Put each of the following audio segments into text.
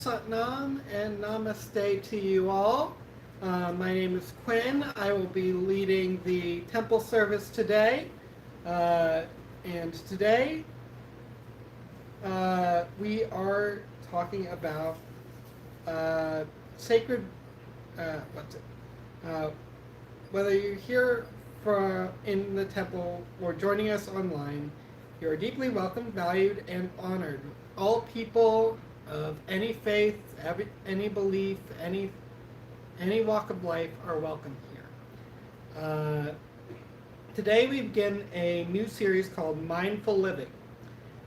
Satnam and Namaste to you all. My name is Quinn. I will be leading the temple service today. Uh, and today we are talking about sacred, what's it? Uh, whether you're here in the temple or joining us online, you are deeply welcome, valued, and honored. All people of any faith, any belief, any walk of life are welcome here. Today we begin a new series called Mindful Living.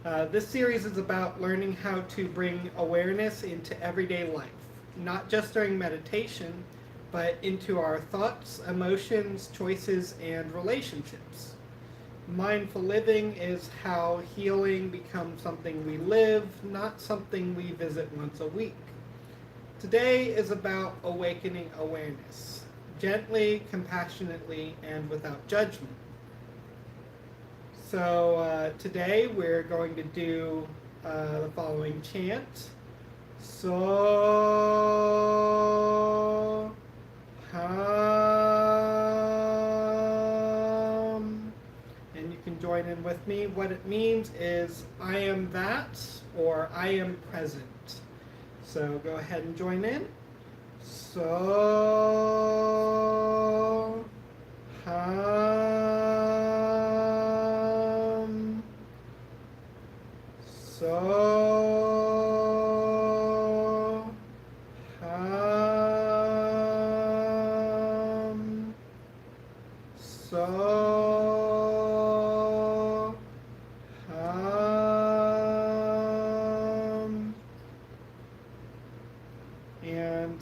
This series is about learning how to bring awareness into everyday life, not just during meditation, but into our thoughts, emotions, choices, and relationships. Mindful living is how healing becomes something we live, not something we visit once a week. Today is about awakening awareness, gently, compassionately, and without judgment. So today we're going to do the following chant. So and you can join in with me. What it means is I am that, or I am present. So go ahead and join in. So so so and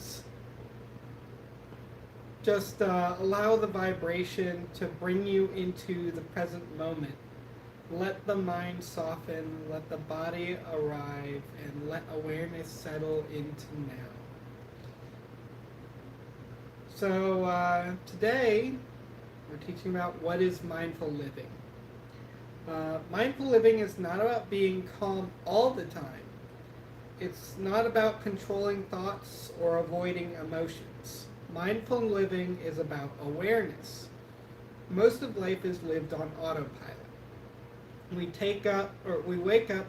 just allow the vibration to bring you into the present moment. Let the mind soften, let the body arrive, and let awareness settle into now. So today, we're teaching about what is mindful living. Mindful living is not about being calm all the time. It's not about controlling thoughts or avoiding emotions. Mindful living is about awareness. Most of life is lived on autopilot. We wake up,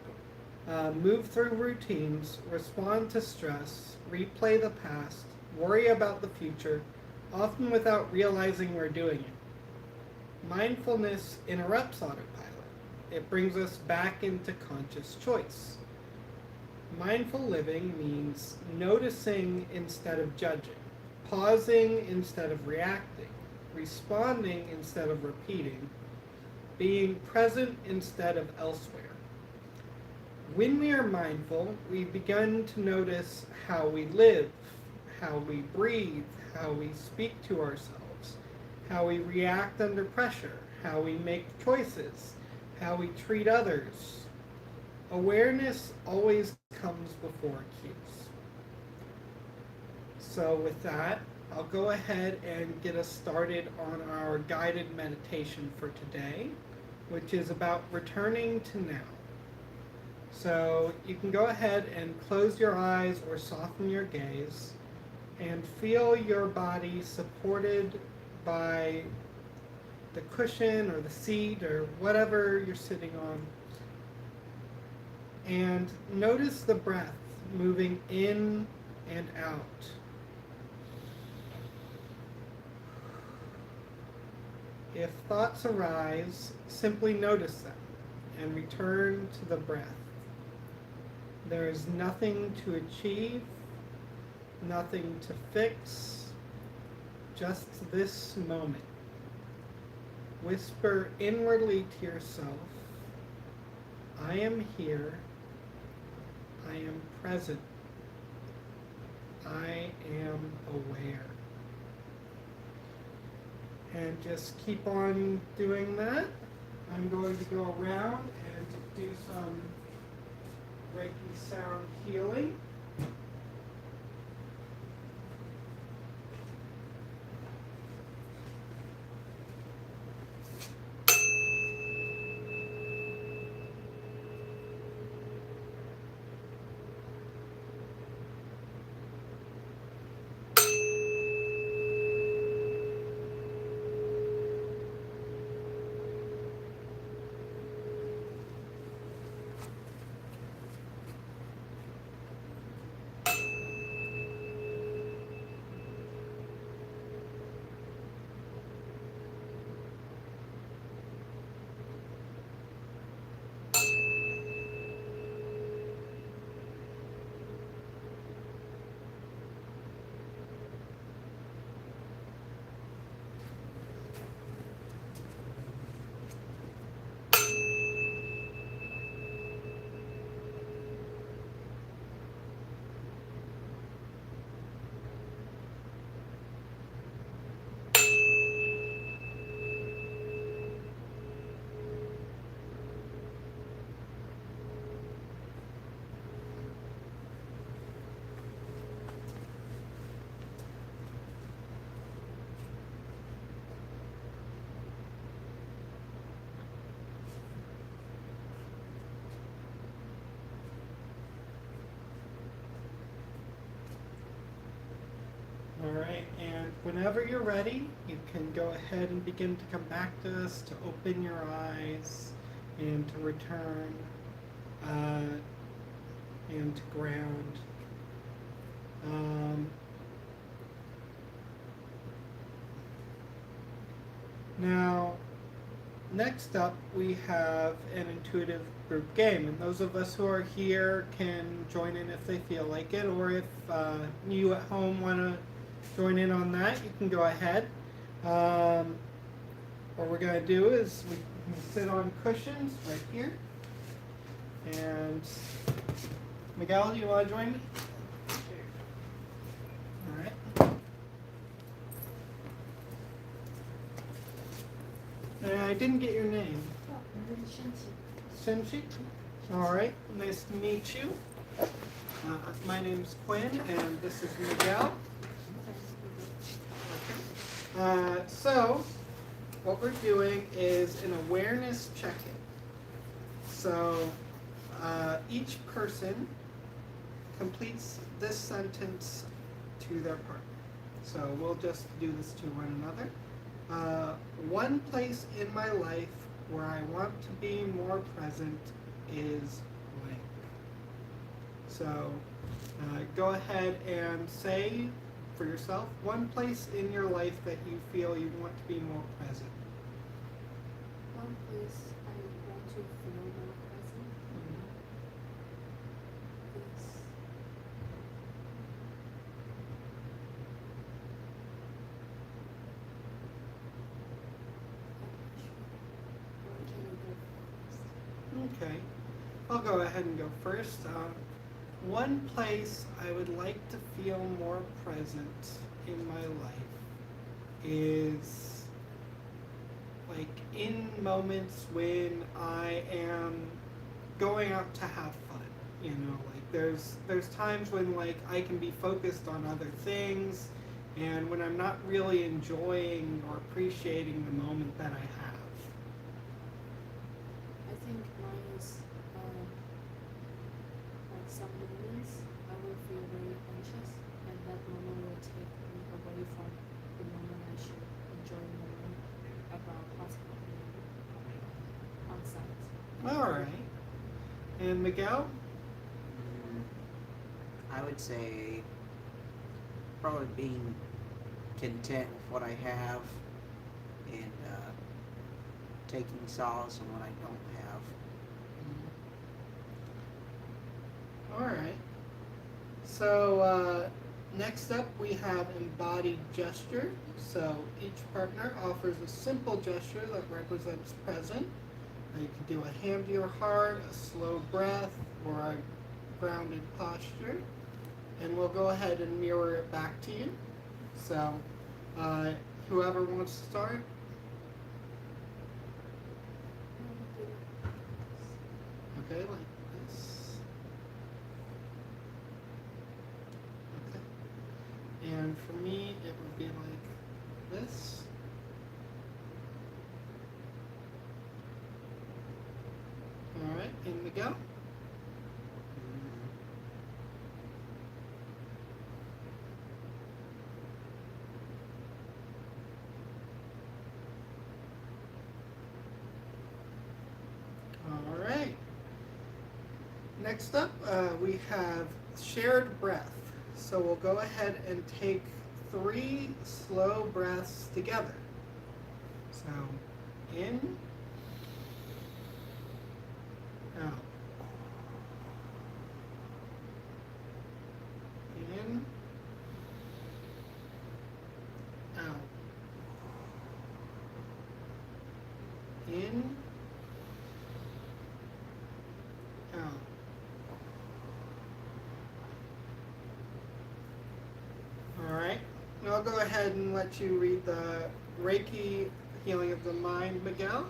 move through routines, respond to stress, replay the past, worry about the future, often without realizing we're doing it. Mindfulness interrupts autopilot. It brings us back into conscious choice. Mindful living means noticing instead of judging, pausing instead of reacting, responding instead of repeating, being present instead of elsewhere. When we are mindful, we begin to notice how we live, how we breathe, how we speak to ourselves, how we react under pressure, how we make choices, how we treat others. Awareness always comes before cues. So with that, I'll go ahead and get us started on our guided meditation for today, which is about returning to now. So you can go ahead and close your eyes or soften your gaze and feel your body supported by the cushion or the seat or whatever you're sitting on. And notice the breath moving in and out. If thoughts arise, simply notice them and return to the breath. There is nothing to achieve, nothing to fix, just this moment. Whisper inwardly to yourself, I am here, I am present, I am aware. And just keep on doing that. I'm going to go around and do some Reiki sound healing. All right, and whenever you're ready, you can go ahead and begin to come back to us, to open your eyes, and to return, uh, and to ground. Um, Now, next up, we have an intuitive group game, and those of us who are here can join in if they feel like it, or if you at home want to join in on that, you can go ahead. What we're going to do is we can sit on cushions right here, and Miguel, do you want to join me? All right. I didn't get your name. Shinji? Alright, nice to meet you. My name's Quinn, and this is Miguel. So, what we're doing is an awareness check-in. So, each person completes this sentence to their partner. So, we'll just do this to one another. One place in my life where I want to be more present is blank. So go ahead and say for yourself one place in your life that you feel you want to be more present. One place I want to feel more present is Okay, I'll go ahead and go first. One place I would like to feel more present in my life is like in moments when I am going out to have fun. You know, like there's times when like I can be focused on other things, and when I'm not really enjoying or appreciating the moment that I have. I think mine is like some moments I will feel very anxious, and that moment will take me away from the moment I should enjoy more about what's happening on site. All right. And Miguel? I would say probably being content with what I have and taking solace in what I don't have. All right. So next up we have embodied gesture. So each partner offers a simple gesture that represents present. You can do a hand to your heart, a slow breath, or a grounded posture. And we'll go ahead and mirror it back to you. So whoever wants to start. Okay, like this. Okay. And for me, it would be like this. All right, and Miguel. All right. Next up, we have shared breath. So we'll go ahead and take 3 slow breaths together. So in, out. In, out. In, out. All right. Now I'll go ahead and let you read the Reiki healing of the mind, Miguel.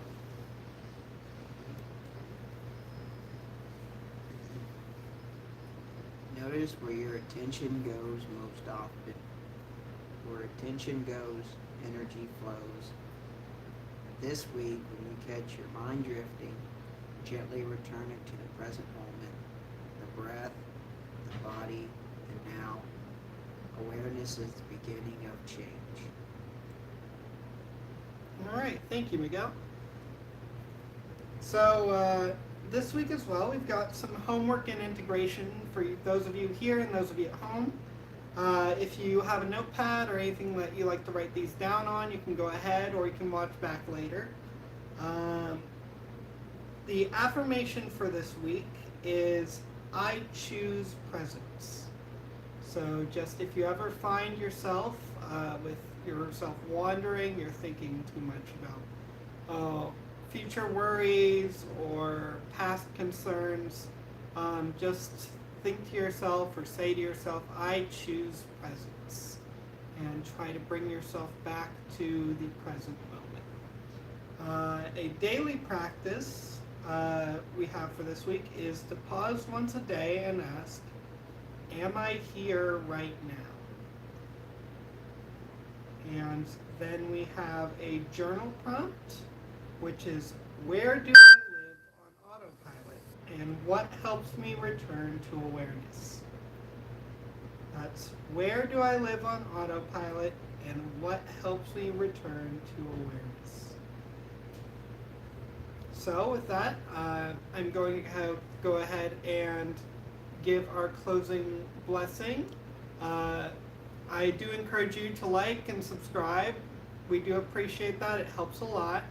Notice where your attention goes most often. Where attention goes, energy flows. This week, when you catch your mind drifting, gently return it to the present moment, the breath, the body, and now. Awareness This is the beginning of change. All right, thank you, Miguel. So this week as well, we've got some homework and integration for those of you here and those of you at home. If you have a notepad or anything that you like to write these down on, you can go ahead or you can watch back later. The affirmation for this week is I choose presence. So just if you ever find yourself with yourself wandering, you're thinking too much about future worries or past concerns, just think to yourself or say to yourself, I choose presence, and try to bring yourself back to the present moment. A daily practice we have for this week is to pause once a day and ask, am I here right now? And then we have a journal prompt, which is, where do I live on autopilot? And what helps me return to awareness? That's, where do I live on autopilot? And what helps me return to awareness? So with that, I'm going to go ahead and give our closing blessing. I do encourage you to like and subscribe. We do appreciate that. It helps a lot.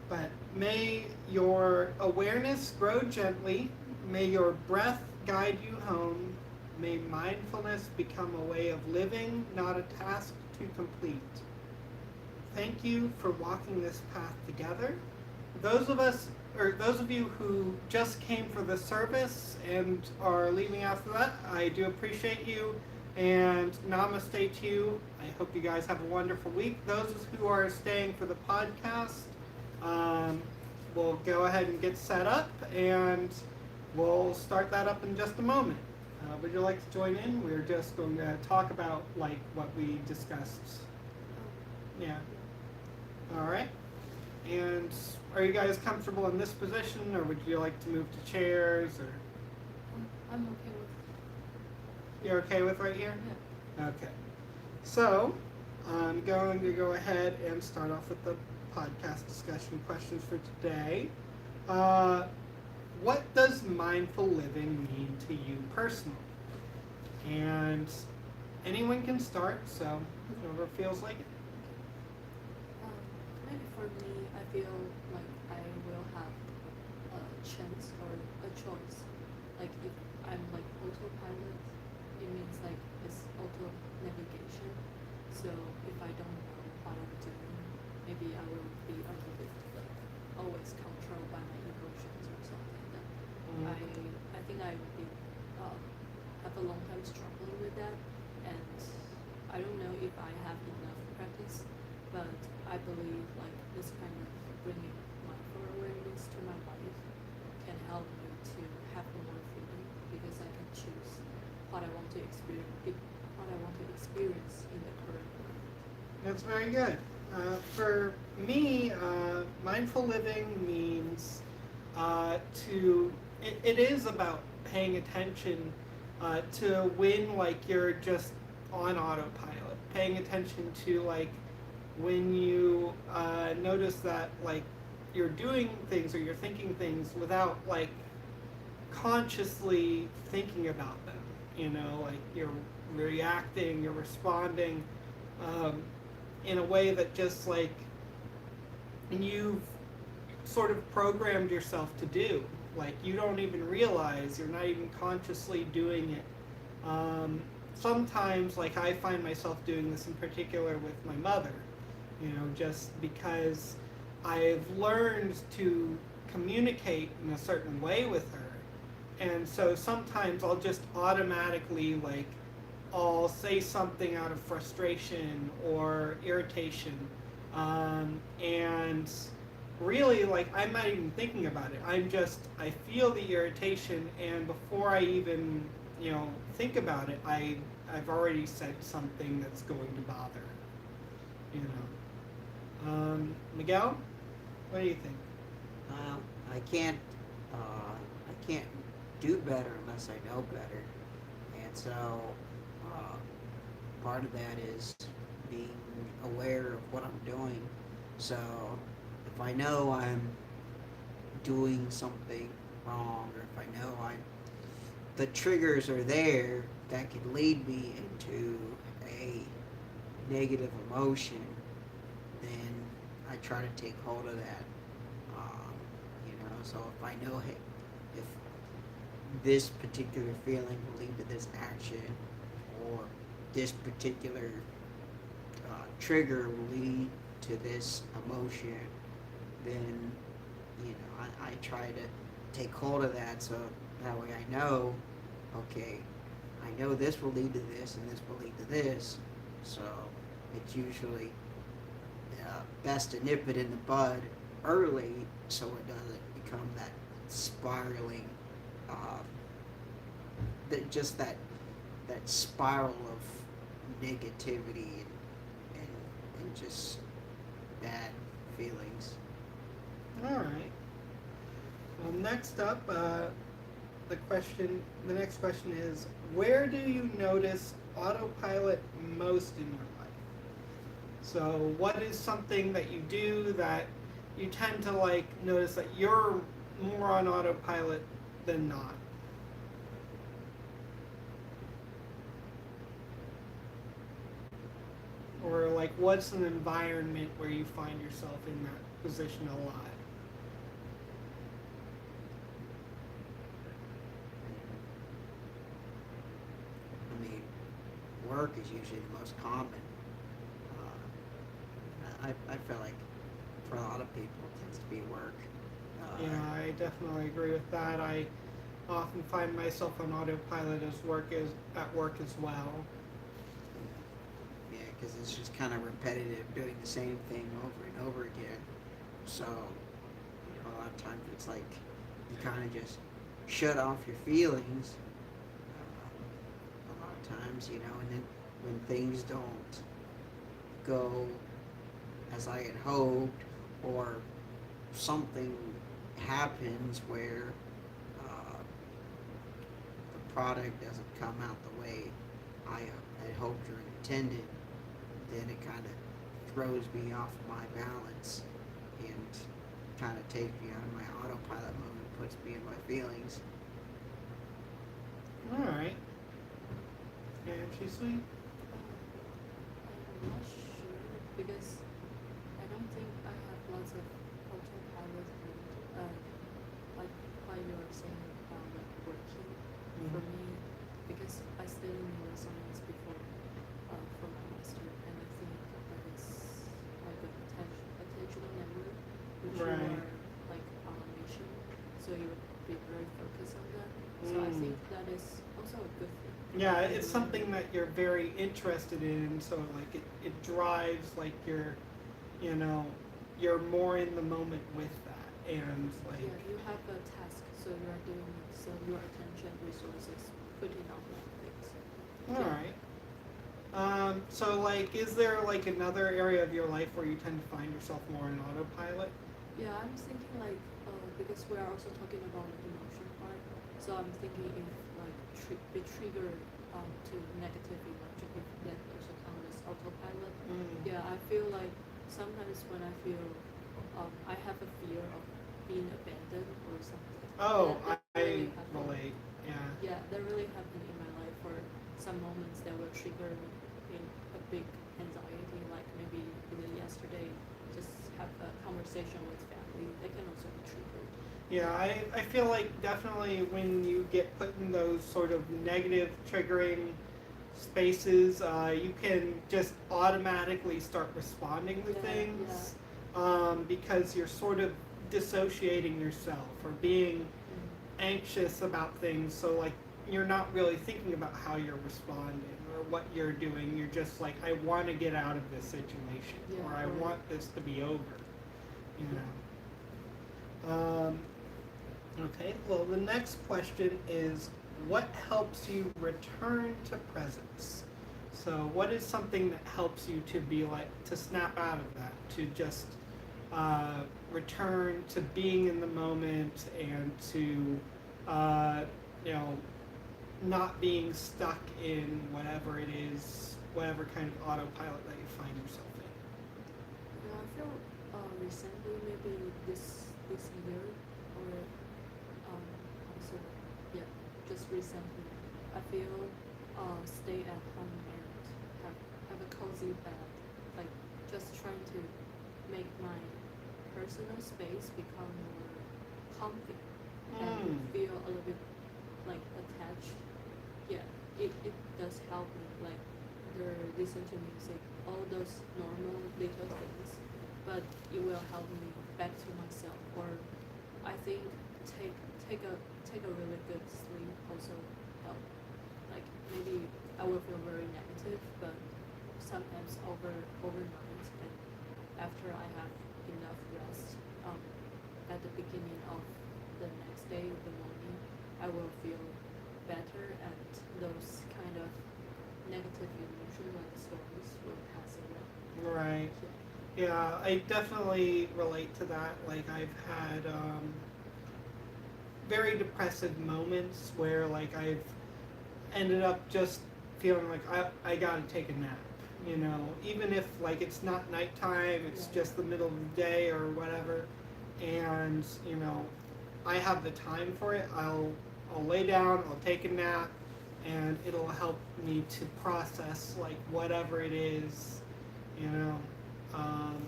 But may your awareness grow gently. May your breath guide you home. May mindfulness become a way of living, not a task to complete. Thank you for walking this path together. Those of you who just came for the service and are leaving after that, I do appreciate you, and namaste to you. I hope you guys have a wonderful week. Those who are staying for the podcast, we'll go ahead and get set up, and we'll start that up in just a moment. Would you like to join in? We're just going to talk about like what we discussed. Yeah. All right. And are you guys comfortable in this position, or would you like to move to chairs? Or I'm okay with. you're okay with right here? Yeah. Okay. So I'm going to go ahead and start off with the podcast discussion questions for today. What does mindful living mean to you personally? And anyone can start, so whoever feels like it. Maybe for me, I feel like I will have a chance or a choice. Like if I'm like autopilot, it means like it's auto navigation. So if I don't know what I'm doing, maybe I will be a little bit like always controlled by my emotions or something. That I think I would be have a long time struggling with that, and I don't know if I have enough practice, but I believe like this kind of bringing mindful awareness to my life can help me to have more freedom, because I can choose what I want to experience in the current moment. That's very good. For me, mindful living means it is about paying attention to when like you're just on autopilot, paying attention to like when you notice that like you're doing things or you're thinking things without like consciously thinking about them, like you're reacting, you're responding in a way that just like you've sort of programmed yourself to do. Like you don't even realize, you're not even consciously doing it. Sometimes like I find myself doing this in particular with my mother, just because I've learned to communicate in a certain way with her. And so sometimes I'll just automatically like I'll say something out of frustration or irritation, and really like I'm not even thinking about it. I feel the irritation, and before I even think about it, I've already said something that's going to bother. Miguel, what do you think? Well, I can't do better unless I know better. And so part of that is being aware of what I'm doing. So if I know I'm doing something wrong, or if I know the triggers are there that could lead me into a negative emotion, then I try to take hold of that. So if I know, hey, if this particular feeling will lead to this action, or this particular trigger will lead to this emotion, then I try to take hold of that, so that way I know, okay, I know this will lead to this and this will lead to this, so it's usually best to nip it in the bud early so it doesn't become that spiraling, that spiral of negativity and just bad feelings. All right. Well, next up, the next question is, where do you notice autopilot most in your life? So, what is something that you do that you tend to notice that you're more on autopilot than not? Or what's an environment where you find yourself in that position a lot? I mean, work is usually the most common. I feel like for a lot of people it tends to be work. Yeah, I definitely agree with that. I often find myself on autopilot at work as well. Yeah, because it's just kind of repetitive, doing the same thing over and over again. So a lot of times it's like you kind of just shut off your feelings. A lot of times, and then when things don't go as I had hoped, or something happens where the product doesn't come out the way I had hoped or intended, then it kind of throws me off my balance and kind of takes me out of my autopilot mode and puts me in my feelings. All right. And she's sweet. I'm not sure because I don't think I have lots of autopilot and like what you were saying about working for me, because I studied neuroscience before for my master, and I think that is like a attentional network which you Right. are like on a mission, so you would be very focused on that. So I think that is also a good thing. Yeah, it's something that you're very interested in, so it drives you're more in the moment with that, and Yeah, you have a task, so you are doing it, so your attention resources putting on that things. all right. So is there another area of your life where you tend to find yourself more in autopilot? Yeah, I'm thinking because we are also talking about the emotion part, so I'm thinking if be triggered to negative emotion, if that also counts as autopilot. Yeah, I feel like sometimes when I feel I have a fear of being abandoned or something. Oh, that I really happened. relate. Yeah. Yeah, that really happened in my life for some moments that will trigger me in a big anxiety, like maybe yesterday, just have a conversation with family. They can also be triggered. Yeah, I feel like definitely when you get put in those sort of negative triggering spaces, you can just automatically start responding to things because you're sort of dissociating yourself or being anxious about things. So you're not really thinking about how you're responding or what you're doing. You're just like, I want to get out of this situation, or I want this to be over. Okay, well, the next question is, what helps you return to presence? So what is something that helps you to to snap out of that, to just return to being in the moment and to, not being stuck in whatever it is, whatever kind of autopilot that you find yourself in. Yeah, I feel recently, maybe this year, or also yeah, just recently, I feel stay at home and have a cozy bed, like just trying to make my personal space become more comfy and feel a little bit like attached. Yeah, it does help me, like listen to music, all those normal little things, but it will help me back to myself. Or I think take take a really good sleep also help. Like maybe I will feel very negative, but sometimes overnight and after I have enough rest, at the beginning of the next day of the morning, I will feel better and those kind of negative emotions like stories will pass away. Right. Yeah. Yeah, I definitely relate to that. Like I've had very depressive moments where like I've ended up just feeling like I gotta take a nap. You know, even if like it's not nighttime, it's Yeah. just the middle of the day or whatever, and you know, I have the time for it. I'll lay down, I'll take a nap, and it'll help me to process like whatever it is, you know. Um,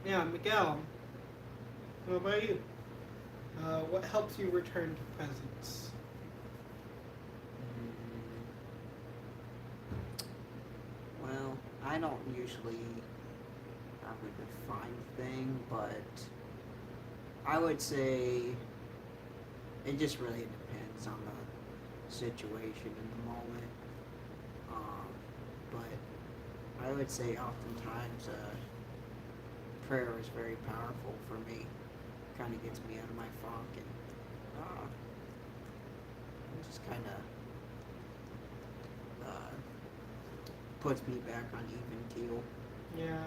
yeah, Miguel, what about you? What helps you return to presence? Well, I don't usually have a defined thing, but I would say it just really depends on the situation in the moment. But I would say oftentimes prayer is very powerful for me. Kind of gets me out of my funk and just kind of puts me back on even keel. Yeah,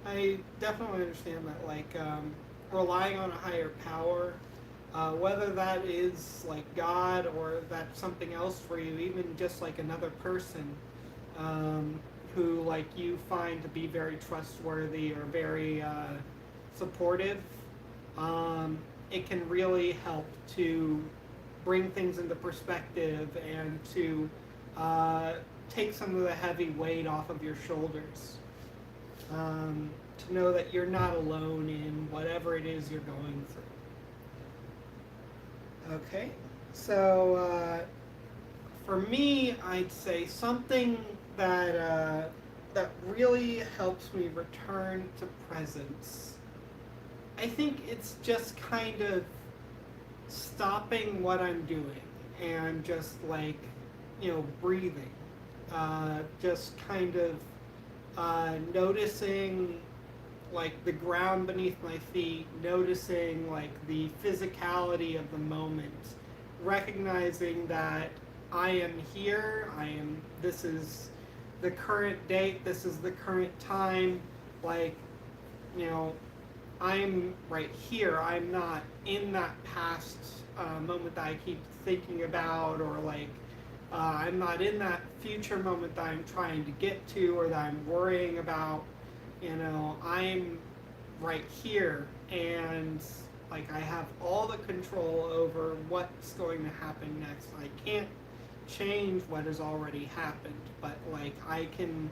I definitely understand that. Like relying on a higher power, whether that is like God or that's something else for you, even just like another person who like you find to be very trustworthy or very supportive. It can really help to bring things into perspective and to take some of the heavy weight off of your shoulders. To know that you're not alone in whatever it is you're going through. Okay, so for me, I'd say something that really helps me return to presence. I think it's just kind of stopping what I'm doing and just like, you know, breathing. Just kind of noticing like the ground beneath my feet, noticing like the physicality of the moment, recognizing that I am here, this is the current date, this is the current time, like, you know, I'm right here. I'm not in that past moment that I keep thinking about, or like I'm not in that future moment that I'm trying to get to or that I'm worrying about. You know, I'm right here, and like I have all the control over what's going to happen next. I can't change what has already happened, but like I can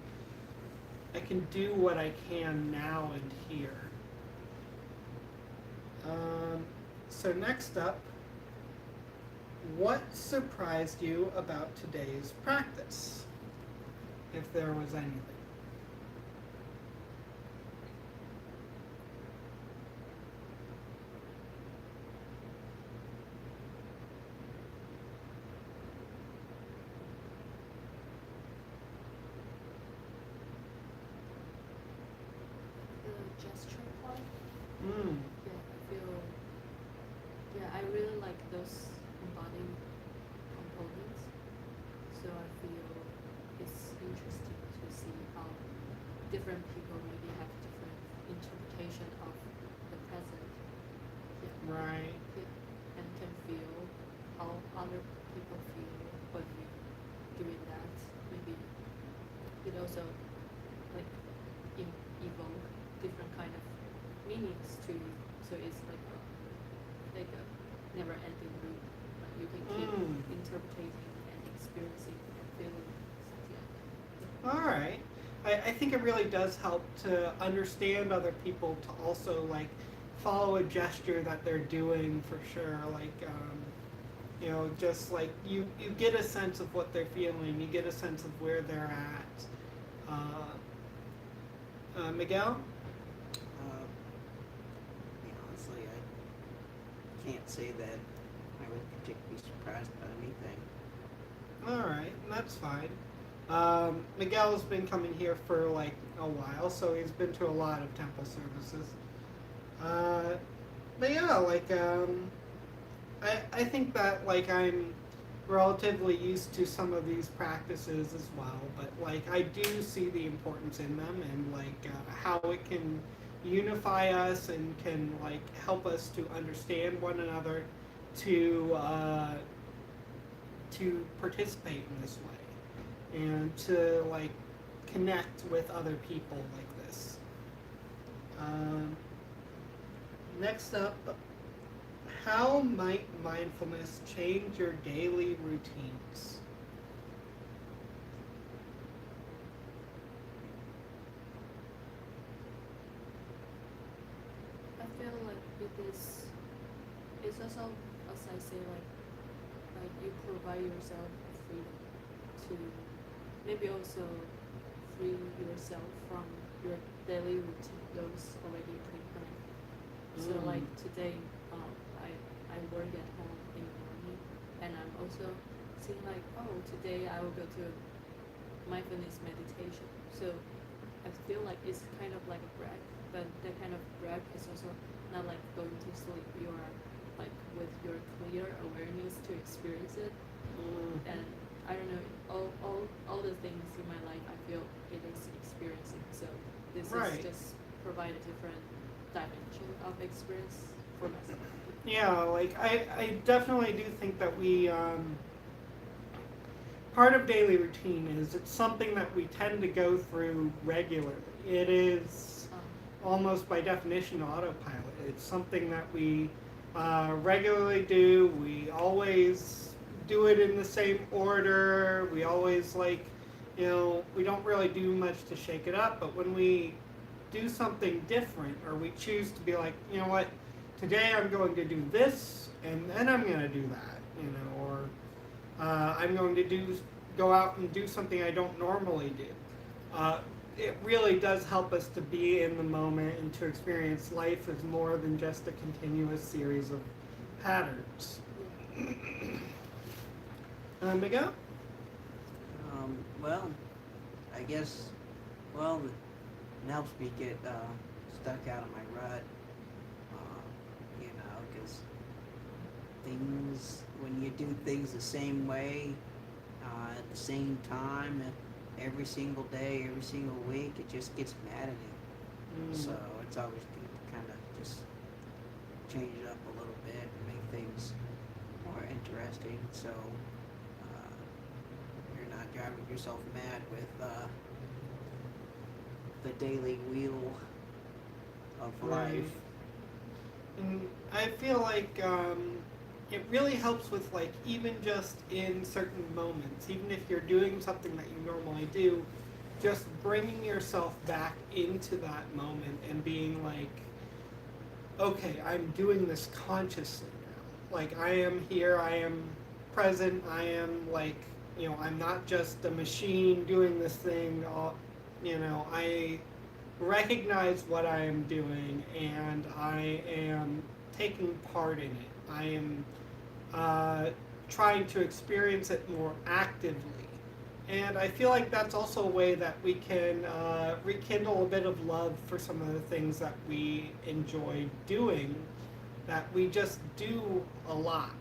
do what I can now and here. So next up, what surprised you about today's practice, if there was anything? The gesture part. Mm. Yeah, I feel. Yeah, I really like those embodied components. So I feel it's interesting to see how different people maybe have different interpretation of the present. Yeah. Right. Yeah, and can feel how other people feel when you're doing that. Maybe it also like evoke different kind of meanings to you. So it's like a never ending loop. Like you can keep interpreting and experiencing and feeling something like that. All right. I think it really does help to understand other people, to also like follow a gesture that they're doing for sure. Like, just like you get a sense of what they're feeling, you get a sense of where they're at. Miguel? Honestly, I can't say that I was particularly surprised by anything. All right, that's fine. Miguel's been coming here for like a while, so he's been to a lot of temple services. But yeah, like I think that like I'm relatively used to some of these practices as well, but like I do see the importance in them, and like how it can unify us and can like help us to understand one another, to participate in this way and to like connect with other people like this. Next up, how might mindfulness change your daily routines? I feel like it's also, as I say, like you provide yourself a freedom to maybe also free yourself from your daily routine, those already pre-planned. So like today, I work at home in the morning, and I'm also seeing like, oh, today I will go to mindfulness meditation. So I feel like it's kind of like a break, but that kind of break is also not like going to sleep. You are like with your clear awareness to experience it, and I don't know, all the things in my life I feel it is experiencing. So this Right. is just provide a different dimension of experience for myself. Yeah, like I definitely do think that we part of daily routine is it's something that we tend to go through regularly. It is almost by definition autopilot. It's something that we regularly do. We always do it in the same order. We always like, we don't really do much to shake it up. But when we do something different, or we choose to be like, you know what, today I'm going to do this, and then I'm going to do that, or I'm going to go out and do something I don't normally do. It really does help us to be in the moment and to experience life as more than just a continuous series of patterns. Miguel? Well, I guess, well, it helps me get stuck out of my rut, because when you do things the same way, at the same time, every single day, every single week, it just gets maddening. So it's always good to kind of just change it up a little bit and make things more interesting, so you're not driving yourself mad with the daily wheel of Right. life. And I feel like it really helps with like even just in certain moments, even if you're doing something that you normally do, just bringing yourself back into that moment and being like, okay, I'm doing this consciously now. Like I am here, I am present, I am like, I'm not just a machine doing this thing. I recognize what I am doing, and I am taking part in it. I am trying to experience it more actively. And I feel like that's also a way that we can rekindle a bit of love for some of the things that we enjoy doing, that we just do a lot,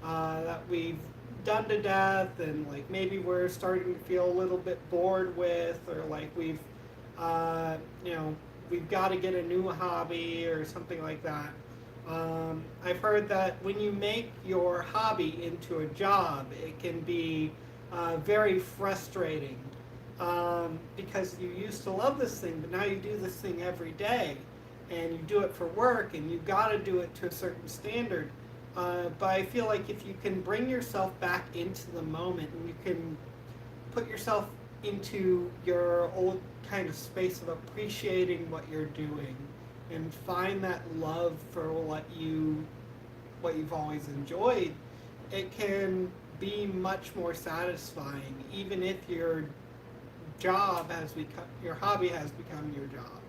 that we've done to death, and like maybe we're starting to feel a little bit bored with, or like we've got to get a new hobby or something like that. I've heard that when you make your hobby into a job, it can be very frustrating because you used to love this thing, but now you do this thing every day, and you do it for work, and you've got to do it to a certain standard. But I feel like if you can bring yourself back into the moment, and you can put yourself into your old kind of space of appreciating what you're doing, and find that love for what you've always enjoyed, it can be much more satisfying, even if your your hobby has become your job.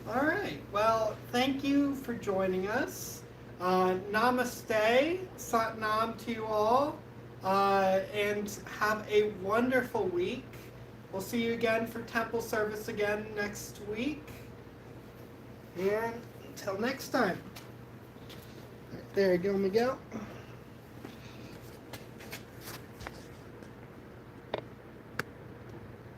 All right. Well, thank you for joining us. Namaste, Satnam to you all, and have a wonderful week. We'll see you again for temple service again next week. And until next time. There you go, Miguel.